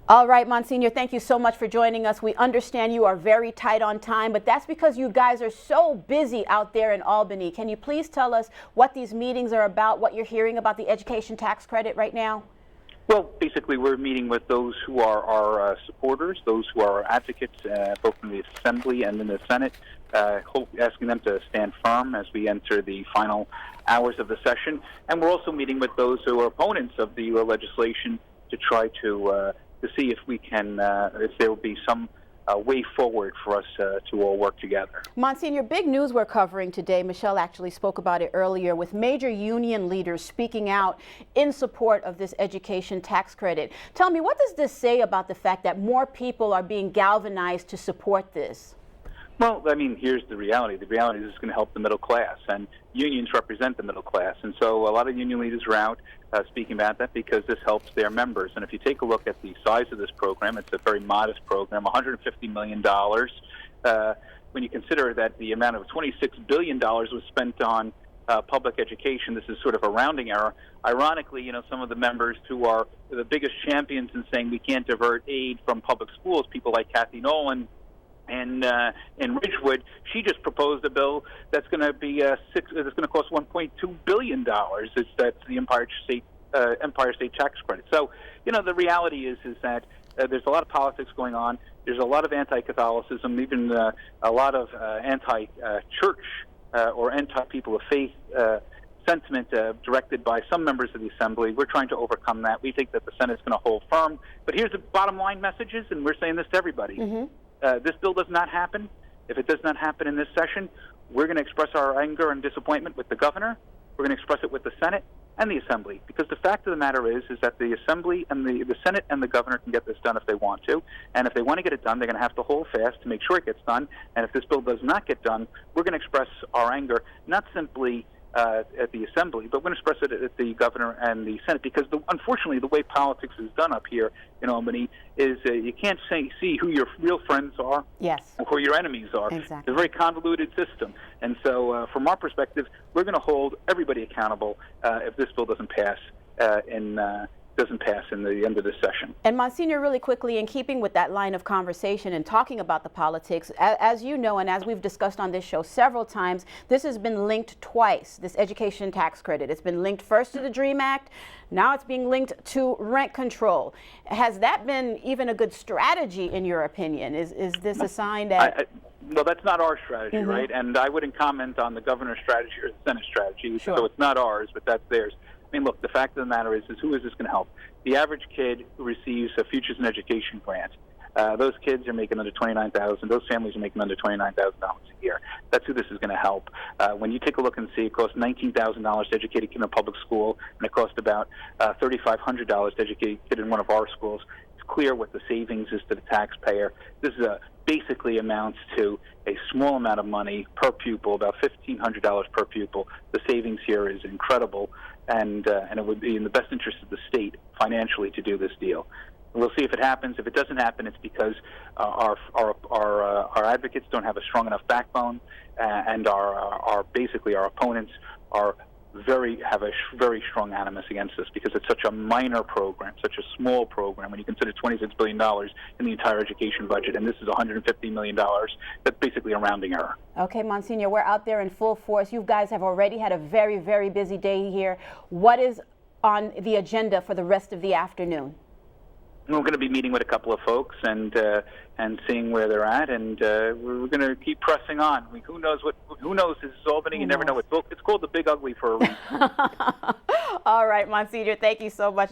All right, Monsignor, thank you so much for joining us. We understand you are very tight on time, but that's because you guys are so busy out there in Albany. Can you please tell us what these meetings are about, what you're hearing about the education tax credit right now? Well, basically, we're meeting with those who are our supporters, those who are our advocates, both in the Assembly and in the Senate, asking them to stand firm as we enter the final hours of the session. And we're also meeting with those who are opponents of the legislation to try to see if we can, if there will be some way forward for us to all work together. Monsignor, big news we're covering today. Michelle actually spoke about it earlier, with major union leaders speaking out in support of this education tax credit. Tell me, what does this say about the fact that more people are being galvanized to support this? Well, I mean, here's the reality. The reality is it's going to help the middle class, and unions represent the middle class. And so a lot of union leaders are out speaking about that because this helps their members. And if you take a look at the size of this program, it's a very modest program, $150 million. When you consider that the amount of $26 billion was spent on public education, this is sort of a rounding error. Ironically, you know, some of the members who are the biggest champions in saying we can't divert aid from public schools, people like Kathy Nolan, and in Ridgewood, she just proposed a bill that's going to be that's going to cost $1.2 billion. That's the Empire State tax credit. So, you know, the reality is that there's a lot of politics going on. There's a lot of anti-Catholicism, even a lot of anti-church or anti-people of faith sentiment directed by some members of the Assembly. We're trying to overcome that. We think that the Senate's going to hold firm. But here's the bottom line messages, and we're saying this to everybody. Mm-hmm. This bill does not happen. If it does not happen in this session, we're going to express our anger and disappointment with the governor. We're going to express it with the Senate and the Assembly, because the fact of the matter is that the Assembly and the Senate and the governor can get this done if they want to. And if they want to get it done, they're going to have to hold fast to make sure it gets done. And if this bill does not get done, we're going to express our anger, not simply at the Assembly, but we're going to express it at the governor and the Senate, because unfortunately the way politics is done up here in Albany is you can't see who your real friends are, yes, or who your enemies are. Exactly. It's a very convoluted system, and so from our perspective, we're going to hold everybody accountable if this bill doesn't pass in the end of this session. And Monsignor, really quickly, in keeping with that line of conversation and talking about the politics, as you know, and as we've discussed on this show several times, this has been linked twice, this education tax credit. It's been linked first to the DREAM Act, now it's being linked to rent control. Has that been even a good strategy, in your opinion? Is this a sign that... Well, that's not our strategy, mm-hmm. right? And I wouldn't comment on the governor's strategy or the Senate strategy, sure. So it's not ours, but that's theirs. I mean, look, the fact of the matter is who is this going to help? The average kid who receives a Futures in Education grant, those kids are making under $29,000. Those families are making under $29,000 a year. That's who this is going to help. When you take a look and see, it costs $19,000 to educate a kid in a public school, and it costs about $3,500 to educate a kid in one of our schools. It's clear what the savings is to the taxpayer. This is basically amounts to a small amount of money per pupil, about $1,500 per pupil. The savings here is incredible, and it would be in the best interest of the state financially to do this deal. We'll see if it happens. If it doesn't happen, it's because our advocates don't have a strong enough backbone, and our opponents have a very strong animus against this, because it's such a minor program, such a small program when you consider $26 billion in the entire education budget, and this is $150 million. That's basically a rounding error. Okay, Monsignor, we're out there in full force. You guys have already had a very, very busy day here. What is on the agenda for the rest of the afternoon? We're going to be meeting with a couple of folks and seeing where they're at, and we're going to keep pressing on. I mean, who knows? This is Albany. You never know. It's called the Big Ugly for a reason. All right, Monsignor, thank you so much.